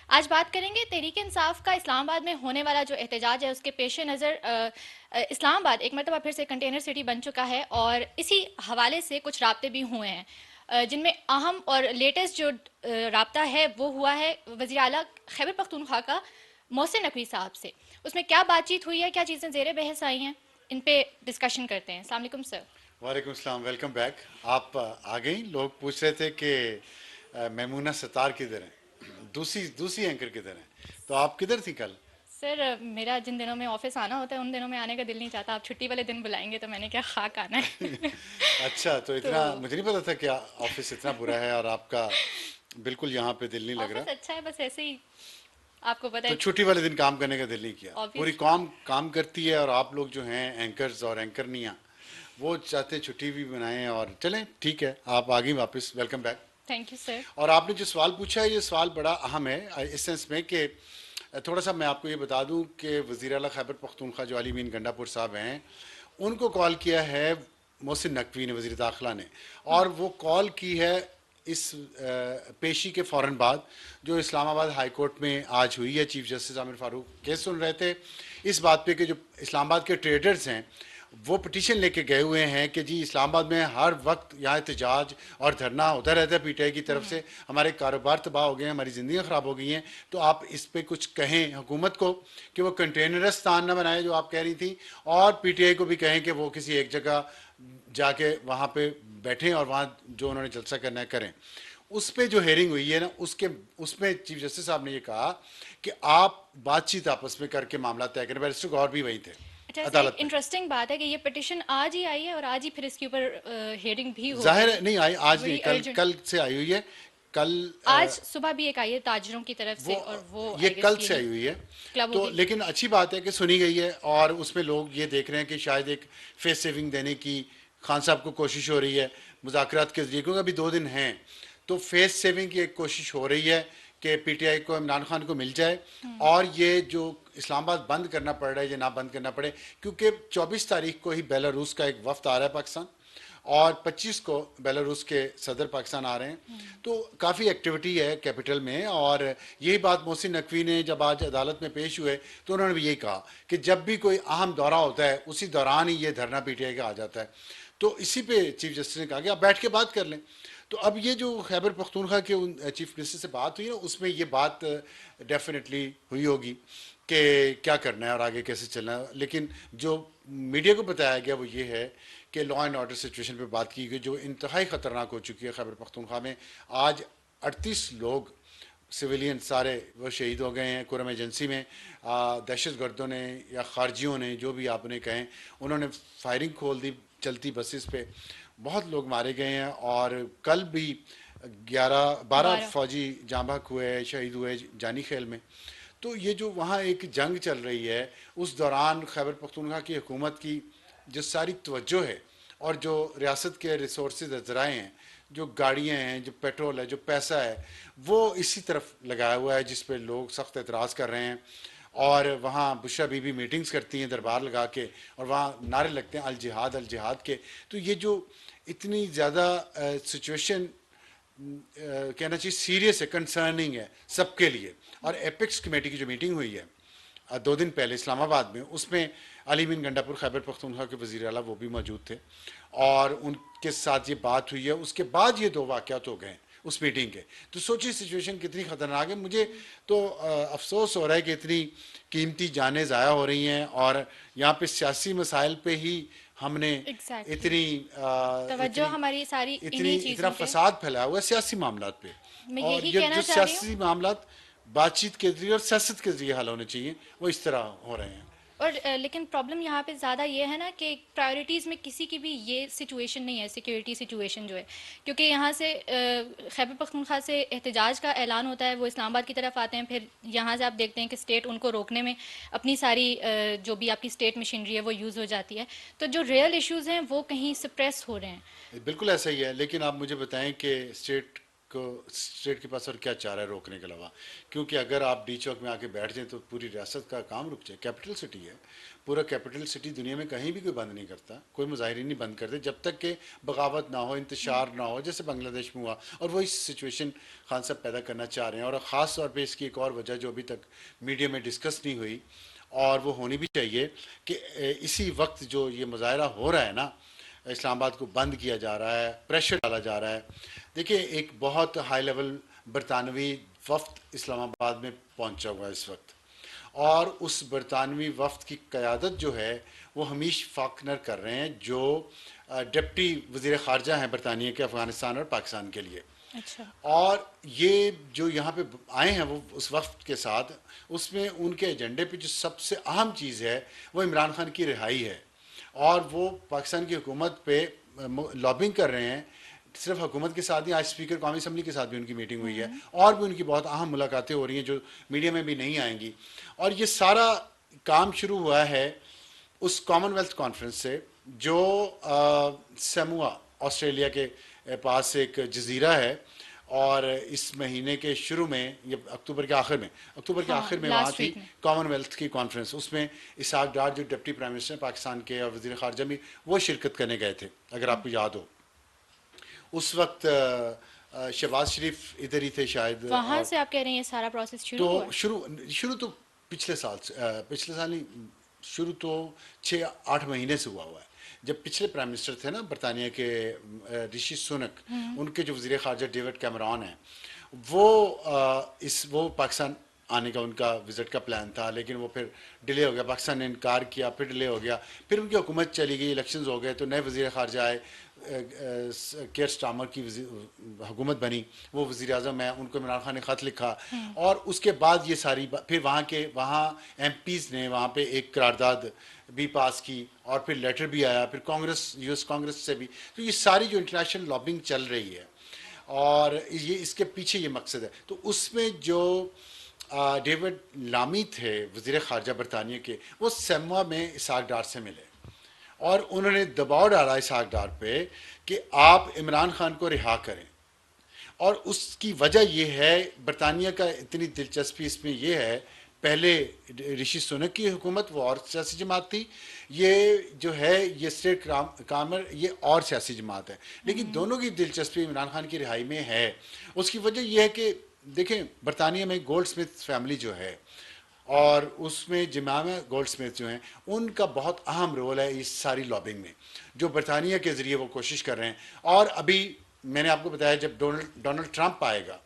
आज बात करेंगे तहरीक-ए-इंसाफ का इस्लामाबाद में होने वाला जो एहतजाज है उसके पेश नज़र इस्लामाबाद एक मरतबा फिर से कंटेनर सिटी बन चुका है और इसी हवाले से कुछ राब्ते भी हुए हैं, जिनमें अहम और लेटेस्ट जो राब्ता है वो हुआ है वज़ीर आला खैबर पख्तूनख्वा का मोहसिन नकवी साहब से। उसमें क्या बातचीत हुई है, क्या चीज़ें ज़ेर बहस आई हैं, इन पे डिस्कशन करते हैं। अस्सलाम वालेकुम सर। वालेकुम सलाम, वेलकम बैक। आप आ गई। लोग पूछ रहे थे कि मैमूना सतार किधर है, दूसरी दूसरी एंकर किधर है। तो आप किधर थी कल? सर मेरा जिन दिनों में ऑफिस आना होता है उन दिनों में आने का दिल नहीं चाहता। आप छुट्टी वाले दिन बुलाएंगे तो मैंने क्या खाक आना है। अच्छा, तो तो इतना मुझे नहीं पता था कि ऑफिस इतना बुरा है और आपका बिल्कुल यहाँ पे दिल नहीं लग रहा। ऑफिस अच्छा है, बस ऐसे ही आपको पता तो है। छुट्टी वाले दिन काम करने का दिल नहीं किया। पूरी ऑब्वियस। कौम काम करती है और आप लोग जो हैं एंकर्स और एंकरनियाँ, वो चाहते हैं छुट्टी भी बनाएं। और चलें, ठीक है, आप आ गई वापस, welcome back. Thank you sir. और आपने जो सवाल पूछा है, ये सवाल बड़ा अहम है इस सेंस में कि थोड़ा सा मैं आपको ये बता दूं कि वज़ीर आला खैबर पख्तूनख्वा जो अली मीन गंडापुर साहब हैं, उनको कॉल किया है मोहसिन नकवी ने, वज़ीर दाखिला ने। और वो कॉल की है इस पेशी के फ़ौरन बाद जो इस्लामाबाद हाई कोर्ट में आज हुई है। Chief justice Aamir Farooq case सुन रहे थे इस बात पे कि जो इस्लामाबाद के ट्रेडर्स हैं वो पिटीशन लेके गए हुए हैं कि जी इस्लामाबाद में हर वक्त यहाँ एहतजाज और धरना होता रहता है पीटीआई की तरफ से, हमारे कारोबार तबाह हो गए हैं, हमारी ज़िंदगी ख़राब हो गई हैं। तो आप इस पे कुछ कहें हुकूमत को कि वो कंटेनरस्तान ना बनाए जो आप कह रही थी, और पीटीआई को भी कहें कि वो किसी एक जगह जाके वहाँ पे बैठें और वहाँ जो उन्होंने जलसा करना है करें। उस पे जो हेयरिंग हुई है ना, उसके उसमें चीफ जस्टिस साहब ने ये कहा कि आप बातचीत आपस में करके मामला तय करें। बैरिस्टर गौर भी वही थे अच्छा सर, एक अदालत में। इंटरेस्टिंग बात है कि ये पिटिशन आज ही आई है और आज ही फिर इसके ऊपर हियरिंग भी हो जाहिर गई है है। नहीं आई, आज नहीं, बड़ी कल अर्जेंट। कल से आई हुई है। कल आज सुबह भी एक आई है ताजरों की तरफ वो से और वो ये आई गेस कल से यही आई हुई है। क्लब तो होगी। लेकिन अच्छी बात है कि सुनी गई है और उसमें लोग ये देख रहे हैं कि शायद एक फेस सेविंग देने की खान साहब को कोशिश हो रही है मुज़ाकरात के जरिए, क्योंकि अभी 2 दिन हैं। तो फेस सेविंग की एक कोशिश हो रही है कि पीटीआई को, इमरान खान को मिल जाए और ये जो इस्लामाबाद बंद करना पड़ रहा है ये ना बंद करना पड़े, क्योंकि 24 तारीख को ही बेलारूस का एक वफ्द आ रहा है पाकिस्तान और 25 को बेलारूस के सदर पाकिस्तान आ रहे हैं। तो काफ़ी एक्टिविटी है कैपिटल में। और यही बात मोहसिन नकवी ने जब आज अदालत में पेश हुए तो उन्होंने भी यही कहा कि जब भी कोई अहम दौरा होता है उसी दौरान ही ये धरना पीटीआई का आ जाता है। तो इसी पे चीफ जस्टिस ने कहा कि आप बैठ के बात कर लें। तो अब ये जो खैबर पख्तूनख्वा के उन चीफ मिनिस्टर से बात हुई ना, उसमें ये बात डेफिनेटली हुई होगी कि क्या करना है और आगे कैसे चलना है। लेकिन जो मीडिया को बताया गया वो ये है कि लॉ एंड ऑर्डर सिचुएशन पे बात की गई जो इंतहाई ख़तरनाक हो चुकी है खैबर पख्तूनख्वा में। आज 38 लोग सिविलियन सारे वो शहीद हो गए हैं कुरम एजेंसी में। दहशत गर्दों ने या खारजियों ने, जो भी आपने कहें, उन्होंने फायरिंग खोल दी चलती बसेस पे। बहुत लोग मारे गए हैं और कल भी 11-12 12। फौजी जाँ बहक हुए, शहीद हुए जानी खेल में। तो ये जो वहाँ एक जंग चल रही है उस दौरान खैबर पख्तूनख्वा की हुकूमत की जो सारी तवज्जो है और जो रियासत के रिसोर्स ज़राए हैं, जो गाड़ियाँ हैं, जो पेट्रोल है, जो पैसा है, वो इसी तरफ लगाया हुआ है जिस पे लोग सख्त एतराज़ कर रहे हैं। और वहाँ बुशरा बीबी मीटिंग्स करती हैं दरबार लगा के और वहाँ नारे लगते हैं अल जिहाद के। तो ये जो इतनी ज़्यादा सिचुएशन कहना चाहिए सीरियस है, कंसर्निंग है सबके लिए। और एपिक्स कमेटी की जो मीटिंग हुई है 2 दिन पहले इस्लामाबाद में, उसमें अली बिन गंडापुर खैबर पख्तूनख्वा के वज़ीर आला वो भी मौजूद थे और उनके साथ ये बात हुई है। उसके बाद ये 2 वाक़यात हो गए उस मीटिंग के। तो सोचिए सिचुएशन कितनी ख़तरनाक है। मुझे तो अफसोस हो रहा है कि इतनी कीमती जानें ज़ाया हो रही हैं और यहाँ पे सियासी मसाइल पे ही हमने एग्जैक्टली। इतनी तवज्जो इतनी हमारी सारी इतनी इन्हीं इतना चीज़ों पे। फसाद फैलाया हुआ है सियासी मामलात पे। मैं और यही ये कहना जो चाह रही हूँ। सियासी मामलात बातचीत के जरिए और सियासत के जरिए हल होने चाहिए, वो इस तरह हो रहे हैं। और लेकिन प्रॉब्लम यहाँ पे ज़्यादा ये है ना कि प्रायोरिटीज़ में किसी की भी ये सिचुएशन नहीं है, सिक्योरिटी सिचुएशन जो है। क्योंकि यहाँ से खैबर पख्तूनख्वा से एहतजाज का ऐलान होता है, वो इस्लामाबाद की तरफ आते हैं, फिर यहाँ से आप देखते हैं कि स्टेट उनको रोकने में अपनी सारी जो भी आपकी स्टेट मशीनरी है वो यूज़ हो जाती है। तो जो रियल इश्यूज़ हैं वो कहीं सप्रेस हो रहे हैं। बिल्कुल ऐसा ही है। लेकिन आप मुझे बताएं कि स्टेट को स्टेट के पास और क्या चारा है रोकने के अलावा, क्योंकि अगर आप डी चौक में आके बैठ जाएं तो पूरी रियासत का काम रुक जाए। कैपिटल सिटी है, पूरा कैपिटल सिटी दुनिया में कहीं भी कोई बंद नहीं करता, कोई मुजाहिरीन नहीं बंद करते जब तक कि बगावत ना हो, इंतशार ना हो, जैसे बांग्लादेश में हुआ। और वही सिचुएशन खान साहब पैदा करना चाह रहे हैं। और ख़ास तौर पर इसकी एक और वजह जो अभी तक मीडिया में डिस्कस नहीं हुई और वो होनी भी चाहिए कि इसी वक्त जो ये मुजाहरा हो रहा है ना, इस्लामाबाद को बंद किया जा रहा है, प्रेशर डाला जा रहा है। देखिए, एक बहुत हाई लेवल बरतानवी वफ्द इस्लामाबाद में पहुंचा हुआ है इस वक्त, और उस बरतानवी वफ्द की क़यादत जो है वो हमीश फाकनर कर रहे हैं, जो डिप्टी वज़ीर ख़ारजा हैं बरतानिया के अफ़गानिस्तान और पाकिस्तान के लिए। अच्छा। और ये जो यहाँ पे आए हैं वो उस वक्त के साथ, उसमें उनके एजेंडे पे जो सबसे अहम चीज़ है वो इमरान खान की रिहाई है। और वो पाकिस्तान की हुकूमत पे लॉबिंग कर रहे हैं, सिर्फ हुकूमत के साथ ही, आज स्पीकर कौमी असम्बली के साथ भी उनकी मीटिंग हुई है, और भी उनकी बहुत अहम मुलाकातें हो रही हैं जो मीडिया में भी नहीं आएंगी। और ये सारा काम शुरू हुआ है उस कॉमनवेल्थ कॉन्फ्रेंस से जो सेमुआ ऑस्ट्रेलिया के पास एक जजीरा है, और इस महीने के शुरू में, ये अक्टूबर के आखिर में वहाँ थी कॉमनवेल्थ की कॉन्फ्रेंस। उसमें इसहाक डार जो डिप्टी प्राइम मिनिस्टर पाकिस्तान के और वज़ीर ख़ारजा भी वो शिरकत करने गए थे, अगर आपको याद हो। उस वक्त शहबाज शरीफ इधर ही थे शायद। वहाँ से आप कह रहे हैं ये सारा प्रोसेस शुरू हुआ? तो शुरू तो पिछले साल नहीं, शुरू तो 6-8 महीने से हुआ है, जब पिछले प्राइम मिनिस्टर थे ना बरतानिया के, ऋषि सुनक, उनके जो वज़ीर ख़ारजा डेविड कैमरॉन हैं, वो पाकिस्तान आने का उनका विज़िट का प्लान था, लेकिन वो फिर डिले हो गया, पाकिस्तान ने इनकार किया, फिर डिले हो गया, फिर उनकी हुकूमत चली गई, इलेक्शंस हो गए, तो नए वज़ीर ख़ारजा आए, केयर स्टार्मर की हुकूमत बनी, वो वज़ीर आज़म है, उनको इमरान खान ने ख़त लिखा। और उसके बाद ये सारी फिर वहाँ MPs ने वहाँ पे एक करारदाद भी पास की, और फिर लेटर भी आया, फिर US कांग्रेस से भी। तो ये सारी जो इंटरनेशनल लॉबिंग चल रही है, और ये इसके पीछे ये मकसद है। तो उसमें जो डेविड लामी थे वज़ीर ख़ारजा बरतानिया के, वो सेमुआ में इसहाक डार से मिले, और उन्होंने दबाव डाला इसहाक डार पे कि आप इमरान खान को रिहा करें। और उसकी वजह यह है, बरतानिया का इतनी दिलचस्पी इसमें यह है, पहले ऋषि सुनक की हुकूमत वो और सियासी जमात थी, ये जो है ये स्टेट कामर ये और सियासी जमात है, लेकिन दोनों की दिलचस्पी इमरान खान की रिहाई में है। उसकी वजह यह है कि देखें, बरतानिया में गोल्ड स्मिथ फैमिली जो है, और उसमें जमामा गोल्ड स्मिथ जो हैं, उनका बहुत अहम रोल है इस सारी लॉबिंग में, जो बरतानिया के ज़रिए वो कोशिश कर रहे हैं। और अभी मैंने आपको बताया, जब डोनाल्ड ट्रंप आएगा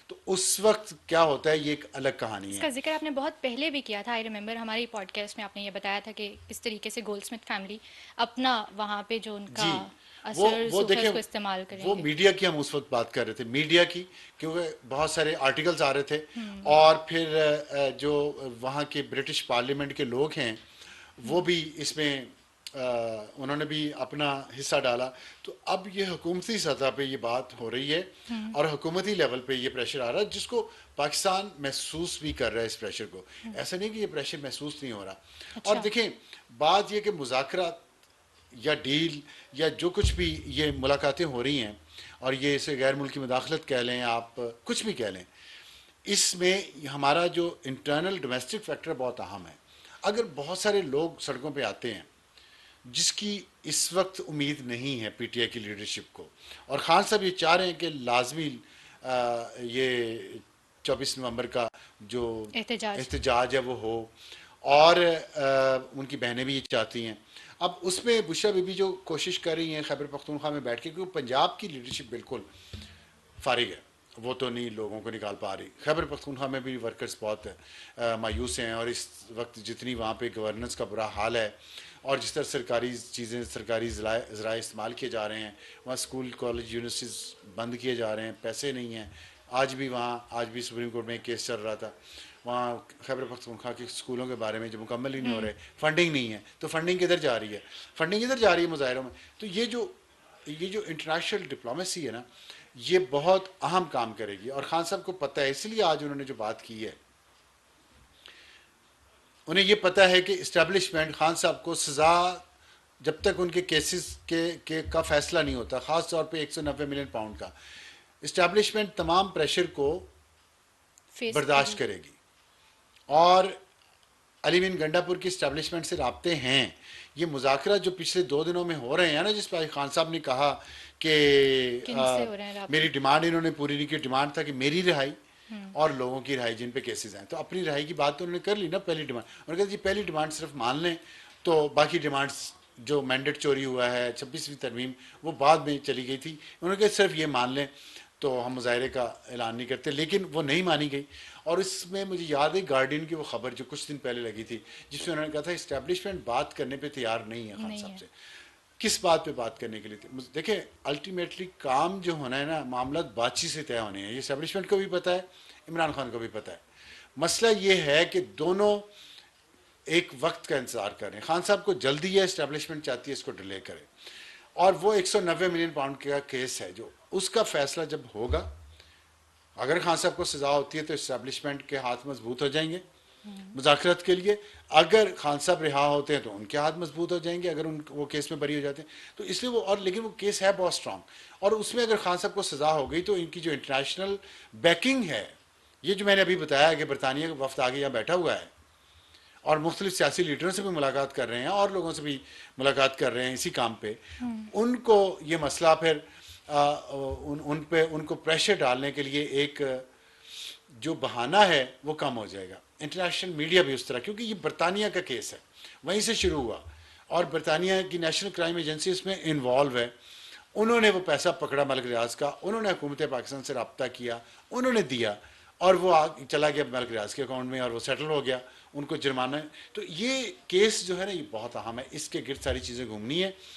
तो उस वक्त क्या होता है, ये एक अलग कहानी है। इसका जिक्र आपने बहुत पहले भी किया था, आई रिमेंबर हमारी पॉडकास्ट में आपने ये बताया था कि किस तरीके से गोल्डस्मिथ फैमिली अपना वहाँ पे जो उनका वो देखिए, को इस्तेमाल करेंगे। वो मीडिया की हम उस वक्त बात कर रहे थे, मीडिया की, क्योंकि बहुत सारे आर्टिकल्स आ रहे थे, और फिर जो वहाँ के ब्रिटिश पार्लियामेंट के लोग हैं वो भी इसमें उन्होंने भी अपना हिस्सा डाला। तो अब ये हुकूमती सतह पे ये बात हो रही है, और हुकूमती लेवल पे ये प्रेशर आ रहा है, जिसको पाकिस्तान महसूस भी कर रहा है इस प्रेशर को। ऐसा नहीं कि ये प्रेशर महसूस नहीं हो रहा। अच्छा। और देखें, बात ये कि मुज़ाकरात या डील या जो कुछ भी ये मुलाकातें हो रही हैं, और ये इसे गैर मुल्की मुदाखलत कह लें, आप कुछ भी कह लें, इसमें हमारा जो इंटरनल डोमेस्टिक फैक्टर बहुत अहम है। अगर बहुत सारे लोग सड़कों पे आते हैं, जिसकी इस वक्त उम्मीद नहीं है PTI की लीडरशिप को, और खान साहब ये चाह रहे हैं कि लाजमी ये 24 नवंबर का जो एहतजाज है वो हो, और उनकी बहनें भी ये चाहती हैं। अब उसमें बुशरा बीबी जो कोशिश कर रही हैं खैबर पख्तूनख्वा में बैठ के, क्योंकि पंजाब की लीडरशिप बिल्कुल फारिग है, वो तो नहीं लोगों को निकाल पा रही। खैबर पख्तूनख्वा में भी वर्कर्स बहुत मायूस हैं, और इस वक्त जितनी वहाँ पे गवर्नेंस का बुरा हाल है, और जिस तरह सरकारी चीज़ें, सरकारी ज़राए इस्तेमाल किए जा रहे हैं, वहाँ स्कूल कॉलेज यूनिवर्सिटीज़ बंद किए जा रहे हैं, पैसे नहीं हैं। आज भी सुप्रीम कोर्ट में एक केस चल रहा था, वहाँ खैबर पख्तूनख्वा के स्कूलों के बारे में जो मुकम्मल ही नहीं हो रहे, फंडिंग नहीं है। तो फंडिंग किधर जा रही है? फंडिंग इधर जा रही है मुजाहिरों में। तो ये जो इंटरनेशनल डिप्लोमेसी है ना, ये बहुत अहम काम करेगी, और खान साहब को पता है, इसलिए आज उन्होंने जो बात की है, उन्हें ये पता है कि इस्टेब्लिशमेंट खान साहब को सज़ा जब तक उनके केसेस का फैसला नहीं होता, ख़ास तौर पे 190 मिलियन पाउंड का, इस्टेब्लिशमेंट तमाम प्रेशर को फेस बर्दाश्त करेगी। करेगी। और अली बिन गंडापुर की इस्टेब्लिशमेंट से राब्ते हैं। ये मुज़ाकरा जो पिछले 2 दिनों में हो रहे हैं ना, जिस पर खान साहब ने कहा कि किन से हो रहे हैं मेरी राब्ते? डिमांड इन्होंने पूरी नहीं की। डिमांड था कि मेरी रिहाई और लोगों की रिहाई जिन पे केसेस हैं। तो अपनी रिहाई की बात तो उन्होंने कर ली ना पहली डिमांड। उन्होंने कहा जी पहली डिमांड सिर्फ मान लें, तो बाकी डिमांड्स जो मैंडेट चोरी हुआ है 26वीं तरमीम वो बाद में चली गई थी, उन्होंने कहा सिर्फ ये मान लें तो हम मुजाहरे का ऐलान नहीं करते। लेकिन वो नहीं मानी गई। और इसमें मुझे याद है गार्डियन की वो खबर जो कुछ दिन पहले लगी थी, जिसमें उन्होंने कहा था इस्टेब्लिशमेंट बात करने पे तैयार नहीं है खान नहीं साहब है। से। किस बात पे बात करने के लिए थे? देखिए अल्टीमेटली काम जो होना है ना, मामला बातचीत से तय होने हैं। ये इस्टेब्लिशमेंट को भी पता है, इमरान खान को भी पता है। मसला ये है कि दोनों एक वक्त का इंतजार कर रहे हैं। खान साहब को जल्दी है, इस्टेब्लिशमेंट चाहती है इसको डिले करे। और वो 190 मिलियन पाउंड का केस है, जो उसका फैसला जब होगा, अगर खान साहब को सजा होती है तो इस्टेब्लिशमेंट के हाथ मजबूत हो जाएंगे मुज़ाकरात के लिए। अगर खान साहब रिहा होते हैं तो उनके हाथ मजबूत हो जाएंगे, अगर उन वो केस में बरी हो जाते हैं तो। इसलिए वो, और लेकिन वो केस है बहुत स्ट्रांग, और उसमें अगर खान साहब को सजा हो गई तो इनकी जो इंटरनेशनल बैकिंग है, ये जो मैंने अभी बताया कि बरतानिया का वफ्द आगे यहाँ बैठा हुआ है और मुख्तलिफ सियासी लीडरों से भी मुलाकात कर रहे हैं और लोगों से भी मुलाकात कर रहे हैं इसी काम पे, उनको ये मसला फिर उन पे उनको प्रेशर डालने के लिए एक जो बहाना है वो कम हो जाएगा। इंटरनेशनल मीडिया भी उस तरह, क्योंकि ये बरतानिया का केस है, वहीं से शुरू हुआ और बरतानिया की नेशनल क्राइम एजेंसी इसमें इन्वॉल्व है। उन्होंने वो पैसा पकड़ा मलिक रियाज का, उन्होंने हुकूमत पाकिस्तान से रब्ता किया, उन्होंने दिया और वो चला गया मलिक रियाज के अकाउंट में और वो सेटल हो गया, उनको जुर्माना है। तो ये केस जो है ना ये बहुत अहम है, इसके गिर्द सारी चीज़ें घूमनी है।